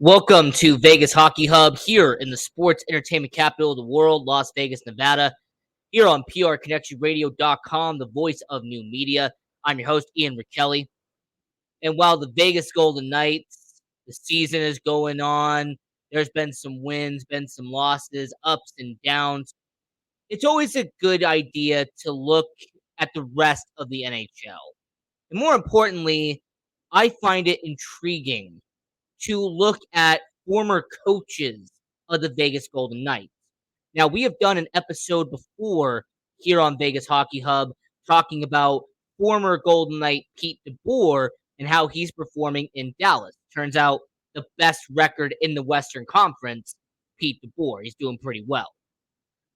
Welcome to Vegas Hockey Hub here in the sports entertainment capital of the world, Las Vegas, Nevada. Here on PRConnectionRadio.com, the voice of new media. I'm your host, Ian Rachiele. And while the Vegas Golden Knights, the season is going on, there's been some wins, been some losses, ups and downs. It's always a good idea to look at the rest of the NHL. And more importantly, I find it intriguing to look at former coaches of the Vegas Golden Knights. Now, we have done an episode before here on Vegas Hockey Hub talking about former Golden Knight Pete DeBoer and how he's performing in Dallas. Turns out the best record in the Western Conference, Pete DeBoer. He's doing pretty well.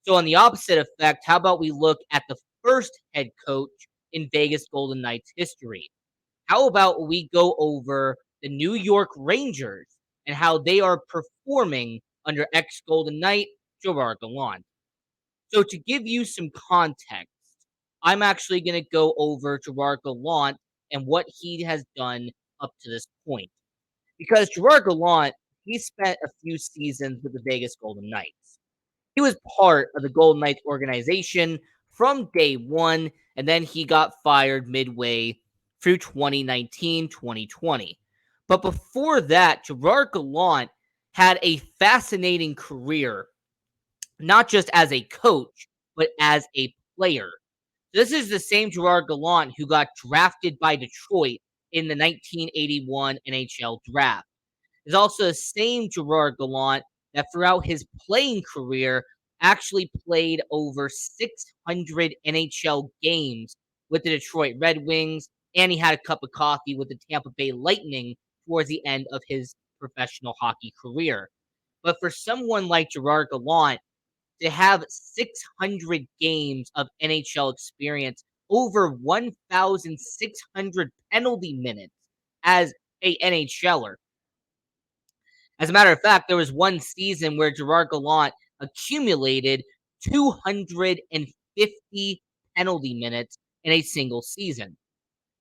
So, on the opposite effect, how about we look at the first head coach in Vegas Golden Knights history? How about we go over the New York Rangers and how they are performing under ex-Golden Knight Gerard Gallant? So to give you some context, I'm actually going to go over Gerard Gallant and what he has done up to this point. Because Gerard Gallant, he spent a few seasons with the Vegas Golden Knights. He was part of the Golden Knights organization from day one, and then he got fired midway through 2019, 2020. But before that, Gerard Gallant had a fascinating career, not just as a coach, but as a player. This is the same Gerard Gallant who got drafted by Detroit in the 1981 NHL draft. It's also the same Gerard Gallant that throughout his playing career actually played over 600 NHL games with the Detroit Red Wings, and he had a cup of coffee with the Tampa Bay Lightning towards the end of his professional hockey career. But for someone like Gerard Gallant to have 600 games of NHL experience, over 1,600 penalty minutes as a NHLer. As a matter of fact, there was one season where Gerard Gallant accumulated 250 penalty minutes in a single season.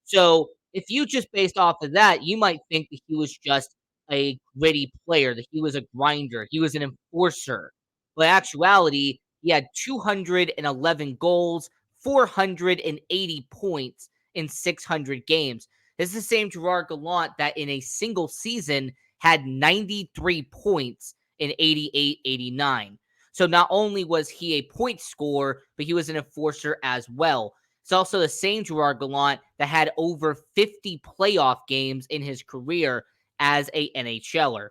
So if you just based off of that, you might think that he was just a gritty player, that he was a grinder, he was an enforcer. But in actuality, he had 211 goals, 480 points in 600 games. This is the same Gerard Gallant that in a single season had 93 points in 88-89. So not only was he a point scorer, but he was an enforcer as well. It's also the same Gerard Gallant that had over 50 playoff games in his career as a NHLer.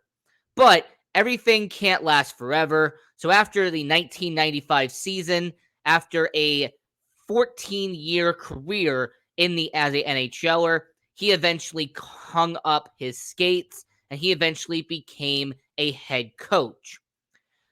But everything can't last forever. So after the 1995 season, after a 14-year career as a NHLer, he eventually hung up his skates and he eventually became a head coach.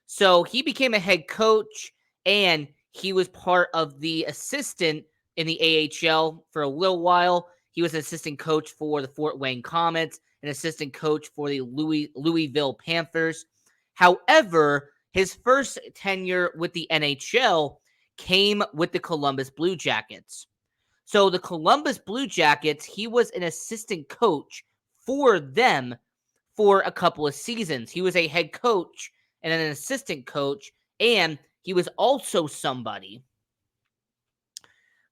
So he became a head coach and he was part of the assistant in the AHL for a little while. He was an assistant coach for the Fort Wayne Komets, an assistant coach for the Louisville Panthers. However, his first tenure with the NHL came with the Columbus Blue Jackets. So the Columbus Blue Jackets, he was an assistant coach for them for a couple of seasons. He was a head coach and an assistant coach, and he was also somebody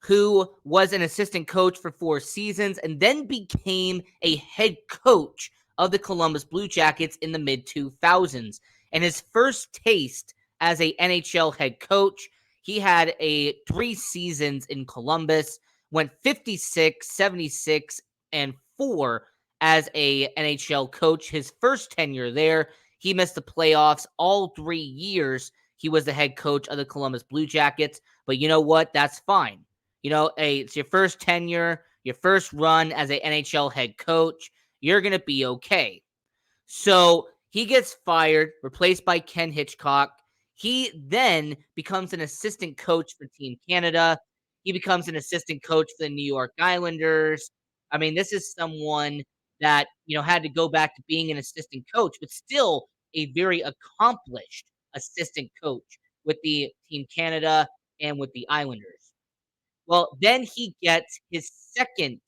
who was an assistant coach for 4 seasons and then became a head coach of the Columbus Blue Jackets in the mid-2000s. And his first taste as a NHL head coach, he had 3 seasons in Columbus, went 56, 76, and 4 as a NHL coach. His first tenure there, he missed the playoffs all 3 years. He was the head coach of the Columbus Blue Jackets. But you know what? That's fine. You know, it's your first tenure, your first run as an NHL head coach. You're going to be okay. So he gets fired, replaced by Ken Hitchcock. He then becomes an assistant coach for Team Canada. He becomes an assistant coach for the New York Islanders. I mean, this is someone that, had to go back to being an assistant coach, but still a very accomplished assistant coach with the Team Canada and with the Islanders. Well, then he gets his second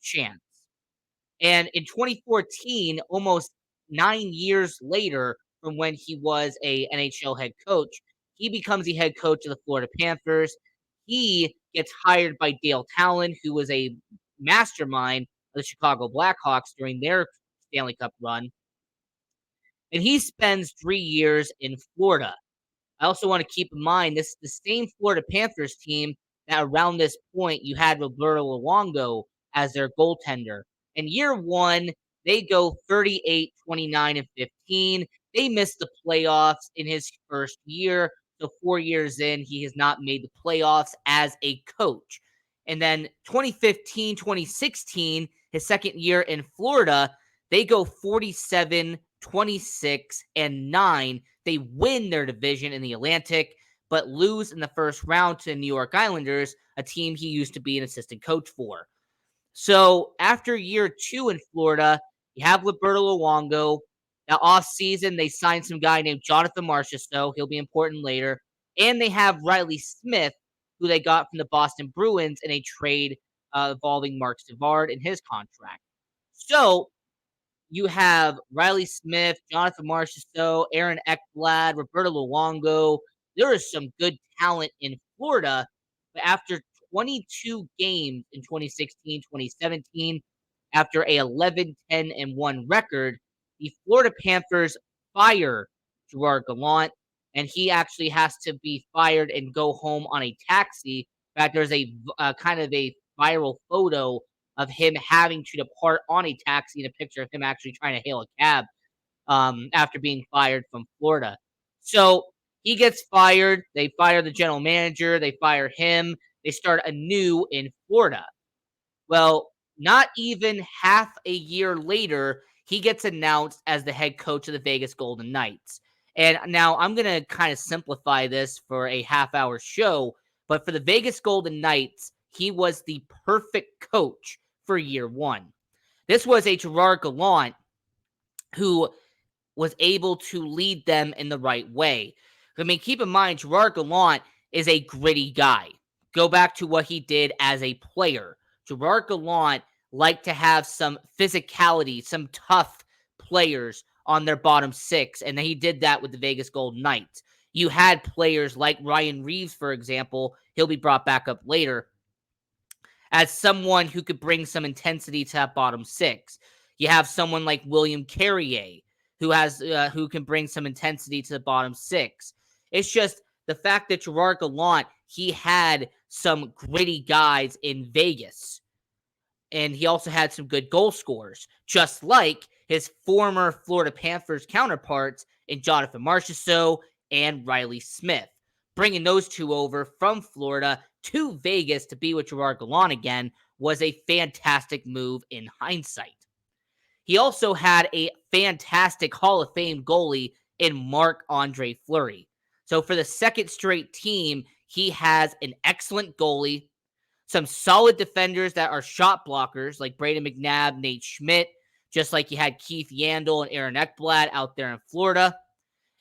chance. And in 2014, almost 9 years later from when he was a NHL head coach, he becomes the head coach of the Florida Panthers. He gets hired by Dale Talon, who was a mastermind of the Chicago Blackhawks during their Stanley Cup run, and he spends 3 years in Florida. I also want to keep in mind this is the same Florida Panthers team that around this point you had Roberto Luongo as their goaltender. In year one, they go 38, 29, and 15. They missed the playoffs in his first year. So 4 years in, he has not made the playoffs as a coach. And then 2015, 2016, his second year in Florida, they go 47, 26, and 9. They win their division in the Atlantic, but lose in the first round to the New York Islanders, a team he used to be an assistant coach for. So after year two in Florida, you have Roberto Luongo. Now, off-season, they signed some guy named Jonathan Marchessault. He'll be important later. And they have Riley Smith, who they got from the Boston Bruins in a trade involving Mark Savard and his contract. So you have Riley Smith, Jonathan Marchessault, Aaron Ekblad, Roberto Luongo. There is some good talent in Florida, but after 22 games in 2016, 2017, after a 11-10-1 record, the Florida Panthers fire Gerard Gallant, and he actually has to be fired and go home on a taxi. In fact, there's a kind of a viral photo of him having to depart on a taxi and a picture of him actually trying to hail a cab after being fired from Florida. So he gets fired. They fire the general manager. They fire him. They start anew in Florida. Well, not even half a year later, he gets announced as the head coach of the Vegas Golden Knights. And now I'm going to kind of simplify this for a half-hour show, but for the Vegas Golden Knights, he was the perfect coach for year one. This was a Gerard Gallant who was able to lead them in the right way. I mean, keep in mind, Gerard Gallant is a gritty guy. Go back to what he did as a player. Gerard Gallant liked to have some physicality, some tough players on their bottom six, and he did that with the Vegas Golden Knights. You had players like Ryan Reeves, for example. He'll be brought back up later as someone who could bring some intensity to that bottom six. You have someone like William Carrier, who can bring some intensity to the bottom six. It's just the fact that Gerard Gallant, he had some gritty guys in Vegas. And he also had some good goal scorers, just like his former Florida Panthers counterparts in Jonathan Marchessault and Riley Smith. Bringing those two over from Florida to Vegas to be with Gerard Gallant again was a fantastic move in hindsight. He also had a fantastic Hall of Fame goalie in Marc-Andre Fleury. So for the second straight team, he has an excellent goalie, some solid defenders that are shot blockers like Braden McNabb, Nate Schmidt, just like you had Keith Yandel and Aaron Ekblad out there in Florida.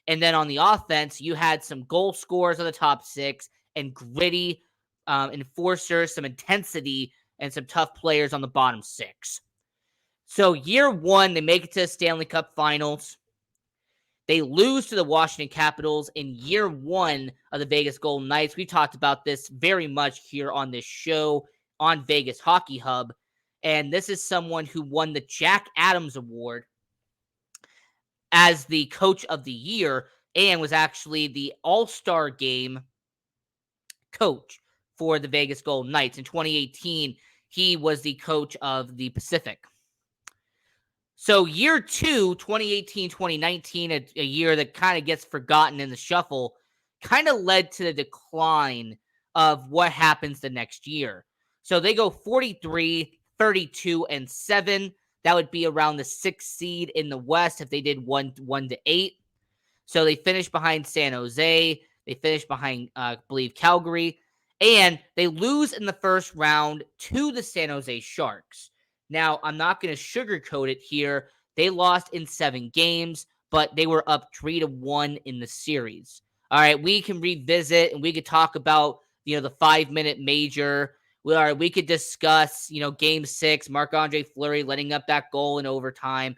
And then on the offense, you had some goal scorers on the top six and gritty enforcers, some intensity, and some tough players on the bottom six. So year one, they make it to the Stanley Cup Finals. They lose to the Washington Capitals in year one of the Vegas Golden Knights. We talked about this very much here on this show on Vegas Hockey Hub. And this is someone who won the Jack Adams Award as the coach of the year and was actually the All-Star Game coach for the Vegas Golden Knights. In 2018, he was the coach of the Pacific. So year two, 2018, 2019, a year that kind of gets forgotten in the shuffle, kind of led to the decline of what happens the next year. So they go 43, 32, and 7. That would be around the 6th seed in the West if they did 1-8. So they finished behind San Jose. They finished behind, I believe, Calgary. And they lose in the first round to the San Jose Sharks. Now, I'm not going to sugarcoat it here. They lost in 7 games, but they were up 3-1 in the series. All right, we can revisit and we could talk about, the 5-minute major. We could discuss, game 6, Marc-Andre Fleury letting up that goal in overtime.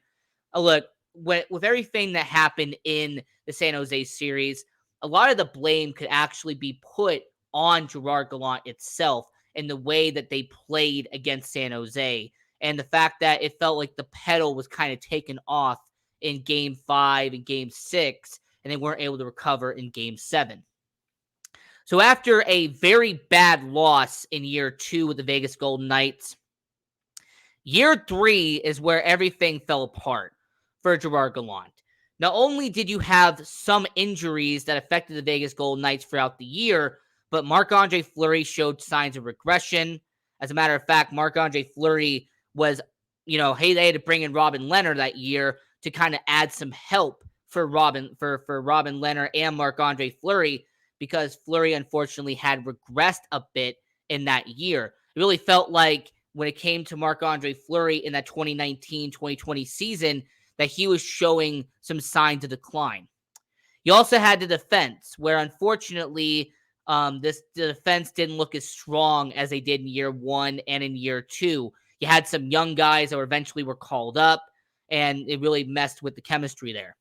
Look, with everything that happened in the San Jose series, a lot of the blame could actually be put on Gerard Gallant itself and the way that they played against San Jose, and the fact that it felt like the pedal was kind of taken off in Game 5 and Game 6, and they weren't able to recover in Game 7. So after a very bad loss in year 2 with the Vegas Golden Knights, year 3 is where everything fell apart for Gerard Gallant. Not only did you have some injuries that affected the Vegas Golden Knights throughout the year, but Marc-Andre Fleury showed signs of regression. As a matter of fact, Marc-Andre Fleury was, hey, they had to bring in Robin Lehner that year to kind of add some help for Robin Lehner and Marc-Andre Fleury, because Fleury unfortunately had regressed a bit in that year. It really felt like when it came to Marc-Andre Fleury in that 2019-2020 season, that he was showing some signs of decline. You also had the defense, where unfortunately the defense didn't look as strong as they did in year 1 and in year 2. You had some young guys that eventually were called up, and it really messed with the chemistry there.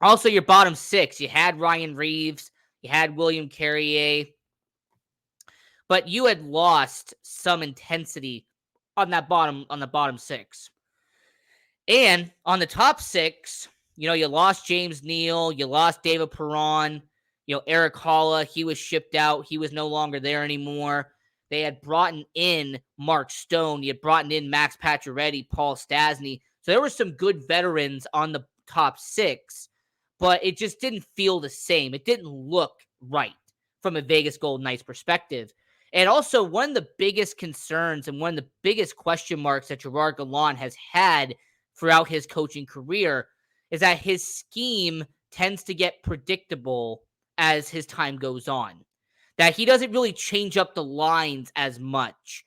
Also, your bottom 6, you had Ryan Reeves, you had William Carrier, but you had lost some intensity on the bottom 6. And on the top 6, you lost James Neal, you lost David Perron, Eric Holla, he was shipped out. He was no longer there anymore. They had brought in Mark Stone. You had brought in Max Pacioretty, Paul Stastny. So there were some good veterans on the top 6, but it just didn't feel the same. It didn't look right from a Vegas Golden Knights perspective. And also, one of the biggest concerns and one of the biggest question marks that Gerard Gallant has had throughout his coaching career is that his scheme tends to get predictable as his time goes on. That he doesn't really change up the lines as much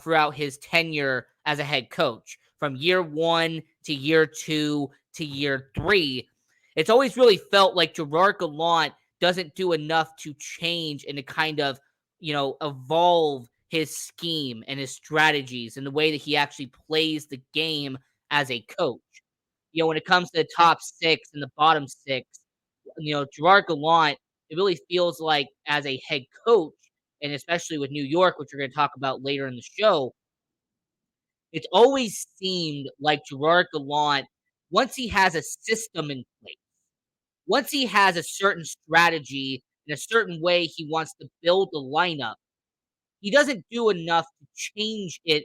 throughout his tenure as a head coach. From year 1 to year 2 to year 3, it's always really felt like Gerard Gallant doesn't do enough to change and to kind of, evolve his scheme and his strategies and the way that he actually plays the game as a coach. When it comes to the top 6 and the bottom 6, Gerard Gallant, it really feels like as a head coach, and especially with New York, which we're going to talk about later in the show, it's always seemed like Gerard Gallant, once he has a system in place, once he has a certain strategy and a certain way he wants to build the lineup, he doesn't do enough to change it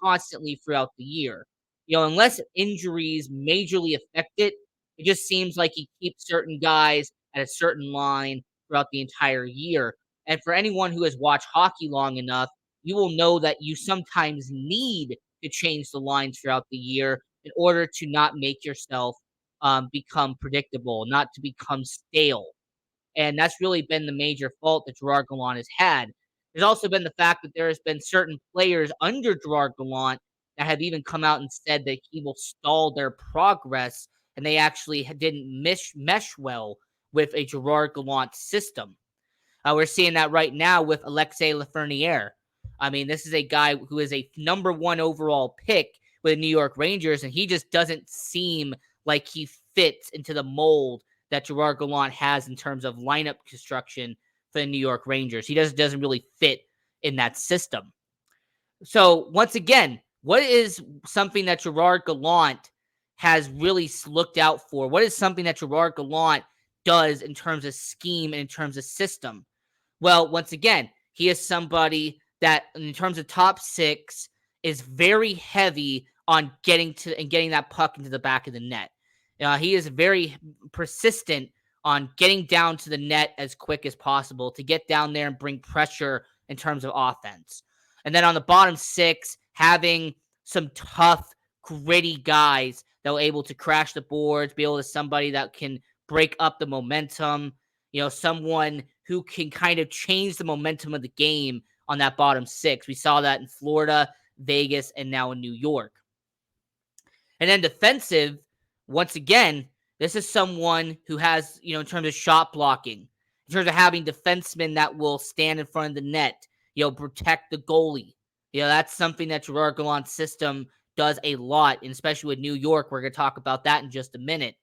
constantly throughout the year. Unless injuries majorly affect it, it just seems like he keeps certain guys at a certain line throughout the entire year. And for anyone who has watched hockey long enough, you will know that you sometimes need to change the lines throughout the year in order to not make yourself become predictable, not to become stale. And that's really been the major fault that Gerard Gallant has had. There's also been the fact that there has been certain players under Gerard Gallant that have even come out and said that he will stall their progress, and they actually didn't mesh well with a Gerard Gallant system. We're seeing that right now with Alexis Lafreniere. I mean, this is a guy who is a number 1 overall pick with the New York Rangers, and he just doesn't seem like he fits into the mold that Gerard Gallant has in terms of lineup construction for the New York Rangers. He doesn't really fit in that system. So once again, what is something that Gerard Gallant has really looked out for? What is something that Gerard Gallant does in terms of scheme and in terms of system? Well, once again, he is somebody that in terms of top 6 is very heavy on getting that puck into the back of the net. He is very persistent on getting down to the net as quick as possible to get down there and bring pressure in terms of offense. And then on the bottom 6, having some tough, gritty guys that are able to crash the boards, be able to somebody that can break up the momentum, someone who can kind of change the momentum of the game on that bottom 6. We saw that in Florida, Vegas, and now in New York. And then defensive, once again, this is someone who has, in terms of shot blocking, in terms of having defensemen that will stand in front of the net, protect the goalie. That's something that Gerard Gallant's system does a lot, and especially with New York. We're going to talk about that in just a minute.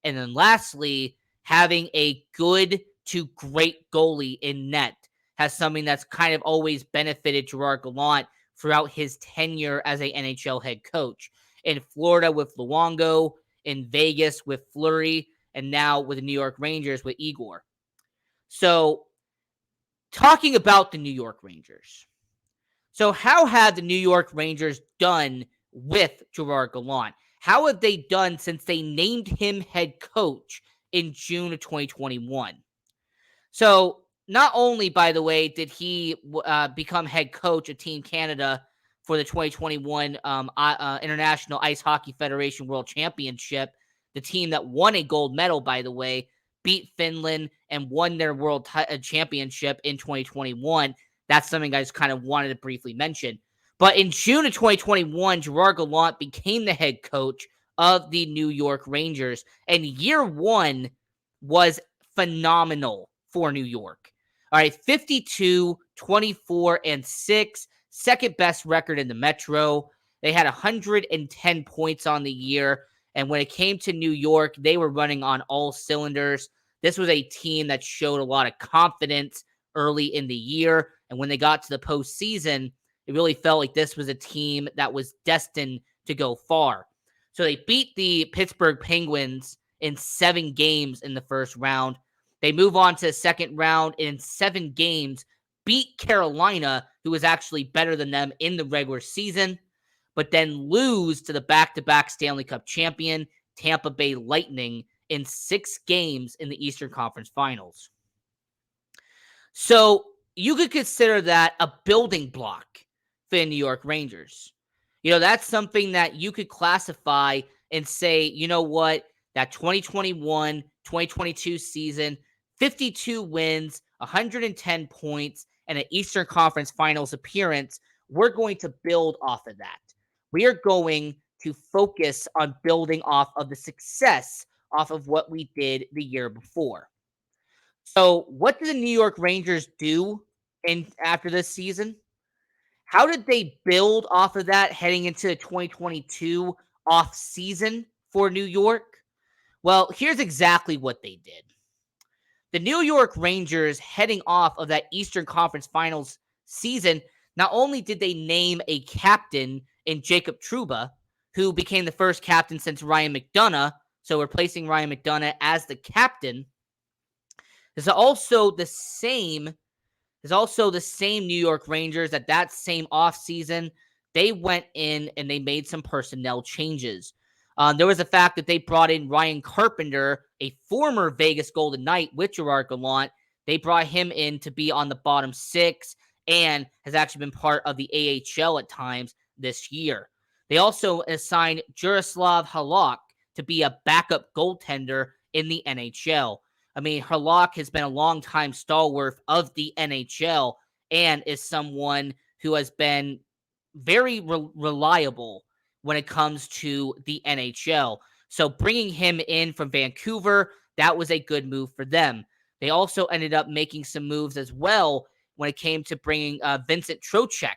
And then lastly, having a good to great goalie in net has something that's kind of always benefited Gerard Gallant throughout his tenure as a NHL head coach. In Florida with Luongo, in Vegas with Fleury, and now with the New York Rangers with Igor. So, talking about the New York Rangers. So, how have the New York Rangers done with Gerard Gallant? How have they done since they named him head coach in June of 2021? So, not only, by the way, did he become head coach of Team Canada for the 2021 International Ice Hockey Federation World Championship, the team that won a gold medal, by the way, beat Finland and won their World Championship in 2021. That's something I just kind of wanted to briefly mention. But in June of 2021, Gerard Gallant became the head coach of the New York Rangers. And year one was phenomenal for New York. All right, 52, 24, and 6. Second best record in the Metro. They had 110 points on the year. And when it came to New York, they were running on all cylinders. This was a team that showed a lot of confidence early in the year. And when they got to the postseason, it really felt like this was a team that was destined to go far. So they beat the Pittsburgh Penguins in 7 games in the first round. They move on to the second round in 7 games, beat Carolina, who was actually better than them in the regular season, but then lose to the back-to-back Stanley Cup champion, Tampa Bay Lightning, in 6 games in the Eastern Conference Finals. So you could consider that a building block for the New York Rangers. You know, that's something that you could classify and say, you know what, that 2021-2022 season, 52 wins, 110 points, and an Eastern Conference Finals appearance, we're going to build off of that. We are going to focus on building off of the success off of what we did the year before. So, what did the New York Rangers do after this season? How did they build off of that heading into the 2022 off season for New York? Well, here's exactly what they did. The New York Rangers, heading off of that Eastern Conference Finals season, not only did they name a captain in Jacob Trouba, who became the first captain since Ryan McDonough, so replacing Ryan McDonough as the captain. There's also the same New York Rangers at that same offseason. They went in and they made some personnel changes. There was the fact that they brought in Ryan Carpenter, a former Vegas Golden Knight with Gerard Gallant. They brought him in to be on the bottom 6 and has actually been part of the AHL at times this year. They also assigned Jaroslav Halak to be a backup goaltender in the NHL. I mean, Halak has been a long-time stalwart of the NHL and is someone who has been very reliable when it comes to the NHL. So bringing him in from Vancouver, that was a good move for them. They also ended up making some moves as well when it came to bringing Vincent Trocheck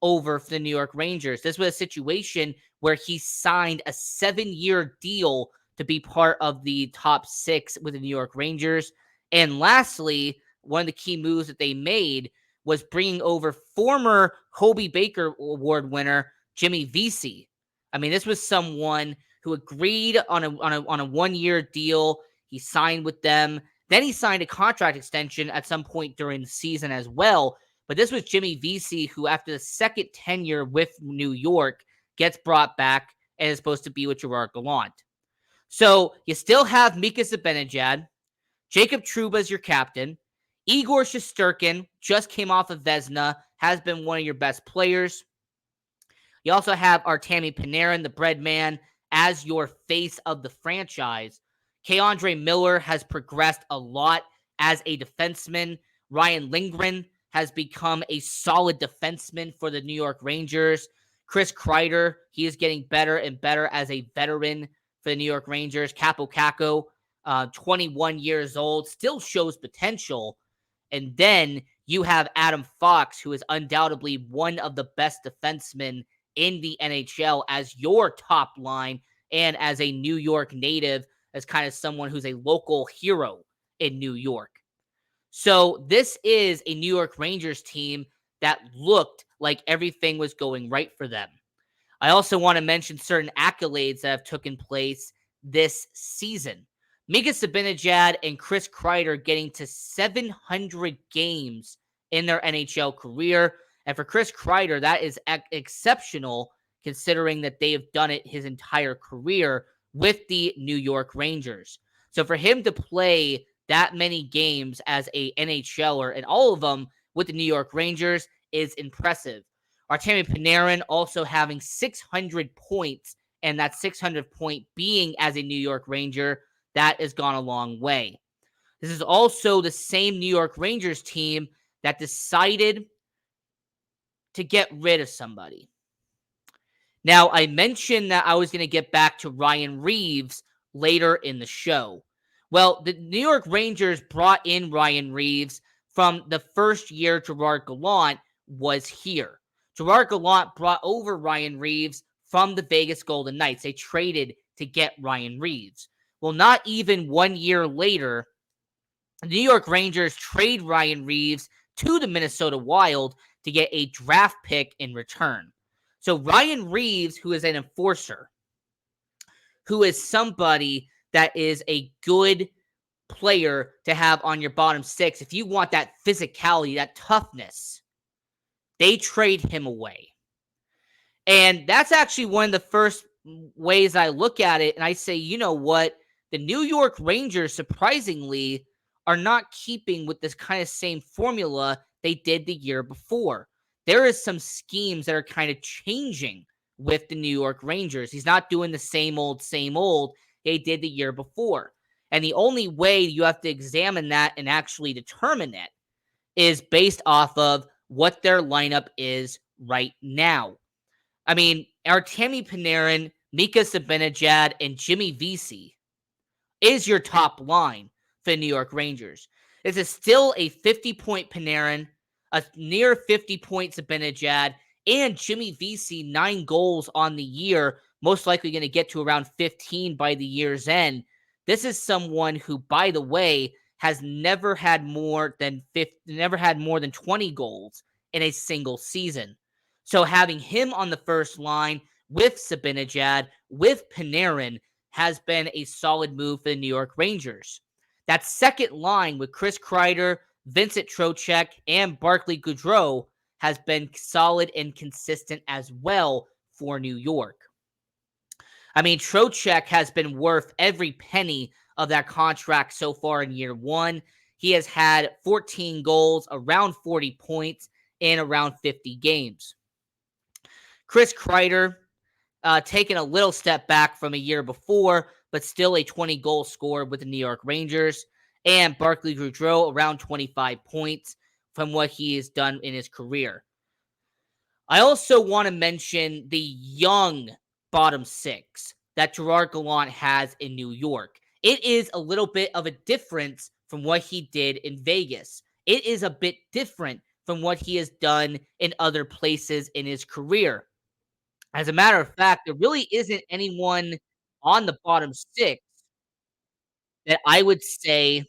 over for the New York Rangers. This was a situation where he signed a 7-year deal to be part of the top 6 with the New York Rangers. And lastly, one of the key moves that they made was bringing over former Hobey Baker Award winner Jimmy Vesey. I mean, this was someone who agreed on a 1-year deal. He signed with them. Then he signed a contract extension at some point during the season as well. But this was Jimmy Vesey, who after the second tenure with New York gets brought back and is supposed to be with Gerard Gallant. So you still have Mika Zibanejad. Jacob Trouba is your captain. Igor Shesterkin just came off of Vezina, has been one of your best players. You also have Artemi Panarin, the bread man, as your face of the franchise. K-Andre Miller has progressed a lot as a defenseman. Ryan Lindgren has become a solid defenseman for the New York Rangers. Chris Kreider, he is getting better and better as a veteran for the New York Rangers. Capo Caco, 21 years old, still shows potential. And then you have Adam Fox, who is undoubtedly one of the best defensemen in the NHL as your top line and as a New York native, as kind of someone who's a local hero in New York. So this is a New York Rangers team that looked like everything was going right for them. I also want to mention certain accolades that have taken place this season. Mika Zibanejad and Chris Kreider getting to 700 games in their NHL career. And for Chris Kreider, that is exceptional considering that they have done it his entire career with the New York Rangers. So for him to play that many games as a NHLer and all of them with the New York Rangers is impressive. Artemi Panarin also having 600 points, and that 600 point being as a New York Ranger, that has gone a long way. This is also the same New York Rangers team that decided to get rid of somebody. Now, I mentioned that I was going to get back to Ryan Reaves later in the show. Well, the New York Rangers brought in Ryan Reaves from the first year Gerard Gallant was here. Gerard Gallant brought over Ryan Reaves from the Vegas Golden Knights. They traded to get Ryan Reaves. Well, not even 1 year later, the New York Rangers trade Ryan Reaves to the Minnesota Wild to get a draft pick in return. So Ryan Reaves, who is an enforcer, who is somebody that is a good player to have on your bottom six, if you want that physicality, that toughness, they trade him away. And that's actually one of the first ways I look at it. And I say, you know what? The New York Rangers, surprisingly, are not keeping with this kind of same formula they did the year before. There is some schemes that are kind of changing with the New York Rangers. He's not doing the same old they did the year before. And the only way you have to examine that and actually determine it is based off of what their lineup is right now. I mean, Artemi Panarin, Mika Zibanejad, and Jimmy Vesey is your top line for the New York Rangers. This is still a 50-point Panarin, a near 50-point Zibanejad, and Jimmy Vesey, 9 goals on the year, most likely going to get to around 15 by the year's end. This is someone who, by the way, has never had more than 20 goals in a single season. So having him on the first line with Zibanejad, with Panarin, has been a solid move for the New York Rangers. That second line with Chris Kreider, Vincent Trocheck, and Barclay Goodrow has been solid and consistent as well for New York. I mean, Trocheck has been worth every penny of that contract so far in year one. He has had 14 goals, around 40 points in around 50 games. Chris Kreider, taking a little step back from a year before, but still a 20-goal scorer with the New York Rangers. And Barclay Goodrow, around 25 points from what he has done in his career. I also want to mention the young bottom six that Gerard Gallant has in New York. It is a little bit of a difference from what he did in Vegas. It is a bit different from what he has done in other places in his career. As a matter of fact, there really isn't anyone on the bottom six that I would say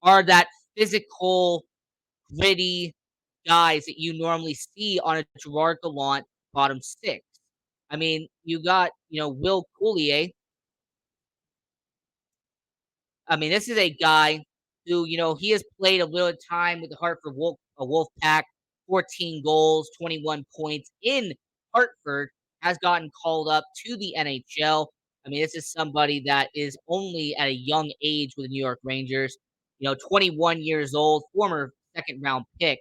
are that physical, gritty guys that you normally see on a Gerard Gallant bottom six. I mean, you got, Will Coulier. I mean, this is a guy who, he has played a little time with the Hartford Wolfpack, 14 goals, 21 points in Hartford, has gotten called up to the NHL. I mean, this is somebody that is only at a young age with the New York Rangers, 21 years old, former second round pick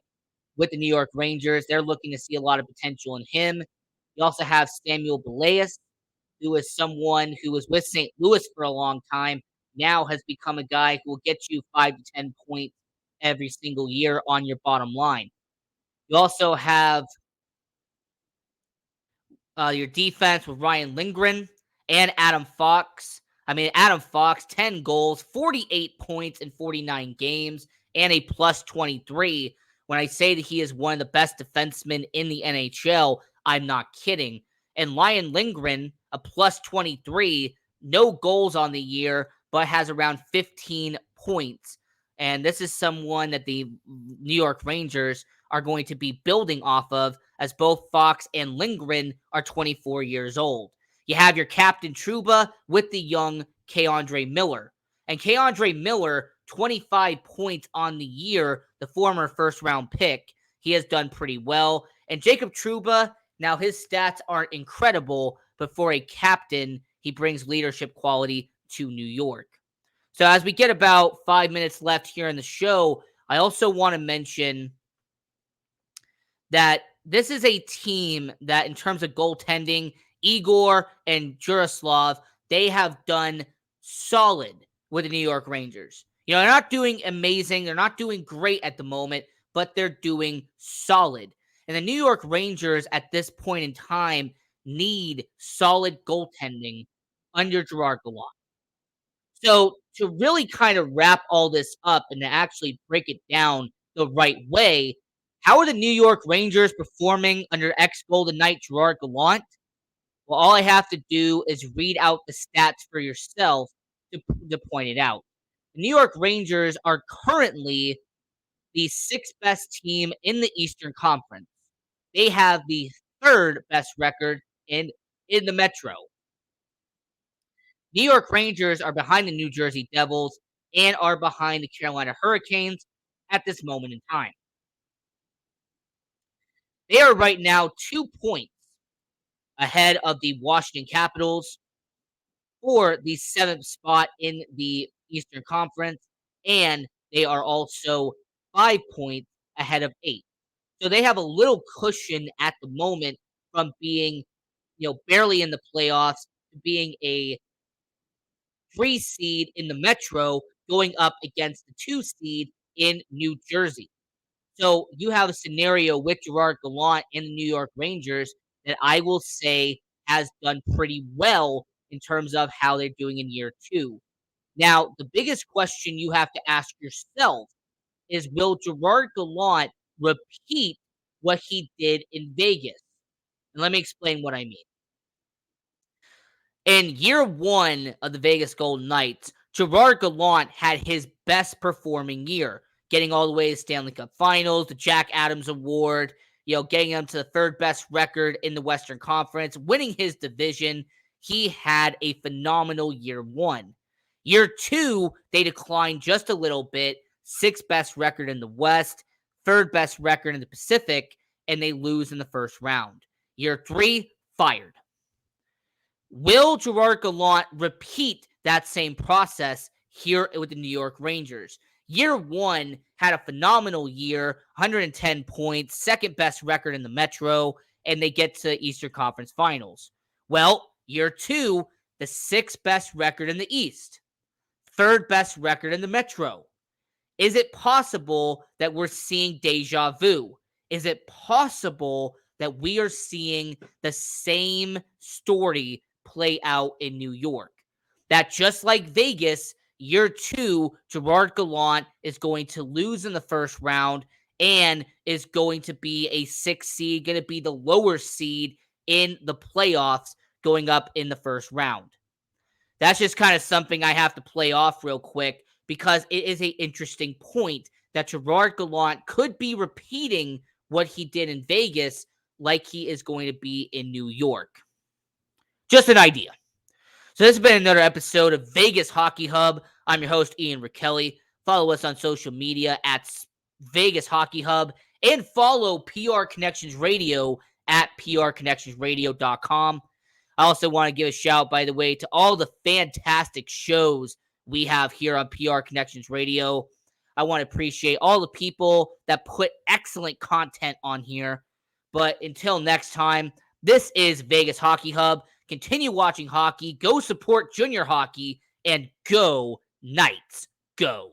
with the New York Rangers. They're looking to see a lot of potential in him. You also have Samuel Belaeus, who is someone who was with St. Louis for a long time, now has become a guy who will get you 5 to 10 points every single year on your bottom line. You also have your defense with Ryan Lindgren and Adam Fox. I mean, Adam Fox, 10 goals, 48 points in 49 games, and a plus 23, When I say that he is one of the best defensemen in the NHL, I'm not kidding. And Ryan Lindgren, a plus 23, no goals on the year, but has around 15 points. And this is someone that the New York Rangers are going to be building off of, as both Fox and Lindgren are 24 years old. You have your captain Trouba with the young K-Andre Miller. And K-Andre Miller, 25 points on the year, the former first-round pick. He has done pretty well. And Jacob Trouba, now his stats aren't incredible, but for a captain, he brings leadership quality to New York. So as we get about 5 minutes left here in the show, I also want to mention that this is a team that, in terms of goaltending, Igor and Juraslav, they have done solid with the New York Rangers. You know, they're not doing amazing. They're not doing great at the moment, but they're doing solid. And the New York Rangers at this point in time need solid goaltending under Gerard Gallant. So to really kind of wrap all this up and to actually break it down the right way, how are the New York Rangers performing under ex-Golden Knight Gerard Gallant? Well, all I have to do is read out the stats for yourself to point it out. The New York Rangers are currently the sixth best team in the Eastern Conference. They have the third best record in the Metro. New York Rangers are behind the New Jersey Devils and are behind the Carolina Hurricanes at this moment in time. They are right now 2 points ahead of the Washington Capitals for the seventh spot in the Eastern Conference, and they are also 5 points ahead of eight. So they have a little cushion at the moment from being, barely in the playoffs to being a 3 seed in the Metro going up against the 2 seed in New Jersey. So you have a scenario with Gerard Gallant and the New York Rangers that I will say has done pretty well in terms of how they're doing in year two. Now, the biggest question you have to ask yourself is, will Gerard Gallant repeat what he did in Vegas? And let me explain what I mean. In year one of the Vegas Golden Knights, Gerard Gallant had his best performing year, getting all the way to Stanley Cup Finals, the Jack Adams Award, getting him to the third best record in the Western Conference, winning his division. He had a phenomenal year one. Year two, they declined just a little bit, sixth best record in the West, third best record in the Pacific, and they lose in the first round. Year three, fired. Will Gerard Gallant repeat that same process here with the New York Rangers? Year one had a phenomenal year, 110 points, second best record in the Metro, and they get to Eastern Conference Finals. Well, year two, the sixth best record in the East, third best record in the Metro. Is it possible that we're seeing deja vu? Is it possible that we are seeing the same story play out in New York? That just like Vegas, year two, Gerard Gallant is going to lose in the first round and is going to be a 6 seed, going to be the lower seed in the playoffs going up in the first round. That's just kind of something I have to play off real quick because it is an interesting point that Gerard Gallant could be repeating what he did in Vegas like he is going to be in New York. Just an idea. So this has been another episode of Vegas Hockey Hub. I'm your host, Ian Rachiele. Follow us on social media at Vegas Hockey Hub and follow PR Connections Radio at prconnectionsradio.com. I also want to give a shout, by the way, to all the fantastic shows we have here on PR Connections Radio. I want to appreciate all the people that put excellent content on here. But until next time, this is Vegas Hockey Hub. Continue watching hockey, go support junior hockey, and go Knights, go.